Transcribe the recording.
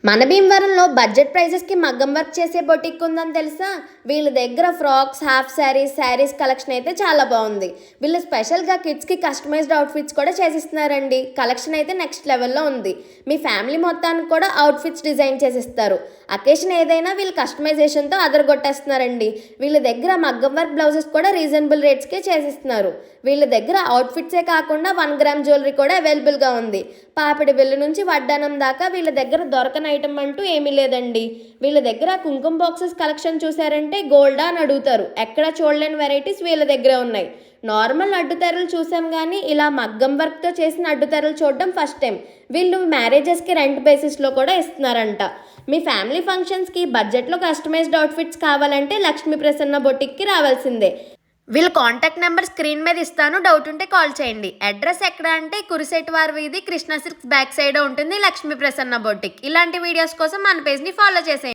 మన భీమవరంలో బడ్జెట్ ప్రైజెస్కి మగ్గం వర్క్ చేసే బొటిక్ ఉందని తెలుసా? వీళ్ళ దగ్గర ఫ్రాక్స్, హాఫ్ శారీస్ కలెక్షన్ అయితే చాలా బాగుంది. వీళ్ళు స్పెషల్గా కిడ్స్కి కస్టమైజ్డ్ అవుట్ఫిట్స్ కూడా చేసిస్తున్నారండి. కలెక్షన్ అయితే నెక్స్ట్ లెవెల్లో ఉంది. మీ ఫ్యామిలీ మొత్తానికి కూడా అవుట్ఫిట్స్ డిజైన్ చేసిస్తారు. అకేషన్ ఏదైనా వీళ్ళు కస్టమైజేషన్తో అదరగొట్టేస్తున్నారండి. వీళ్ళ దగ్గర మగ్గం వర్క్ బ్లౌజెస్ కూడా రీజనబుల్ రేట్స్కే చేసిస్తున్నారు. వీళ్ళ దగ్గర అవుట్ఫిట్సే కాకుండా 1 గ్రామ్ జ్యువెలరీ కూడా అవైలబుల్గా ఉంది. పాపిడి బిల్లు నుంచి వడ్డానం దాకా వీళ్ళ దగ్గర దొరకని ఐటమ్ అంటూ ఏమీ లేదండి. వీళ్ళ దగ్గర కుంకుమ బాక్సెస్ కలెక్షన్ చూసారంటే గోల్డా అని అడుగుతారు. ఎక్కడ చూడలేని వెరైటీస్ వీళ్ళ దగ్గర ఉన్నాయి. నార్మల్ అడ్డుతెరలు చూసాం కానీ ఇలా మగ్గం వర్క్తో చేసిన అడ్డుతెరలు చూడడం ఫస్ట్ టైం. వీళ్ళు మ్యారేజెస్కి రెంట్ బేసిస్లో కూడా ఇస్తున్నారంట. మీ ఫ్యామిలీ ఫంక్షన్స్కి బడ్జెట్లో కస్టమైజ్డ్ అవుట్ఫిట్స్ కావాలంటే లక్ష్మీ ప్రసన్న బొటిక్కి రావాల్సిందే. వీళ్ళ కాంటాక్ట్ నెంబర్ స్క్రీన్ మీద ఇస్తాను, డౌట్ ఉంటే కాల్ చేయండి. అడ్రస్ ఎక్కడ అంటే కురిసేటివారి వీధి, కృష్ణ సిల్క్స్ బ్యాక్ సైడ్ ఉంటుంది లక్ష్మీ ప్రసన్న బొటిక్. ఇలాంటి వీడియోస్ కోసం మన పేజ్ని ఫాలో చేసేయండి.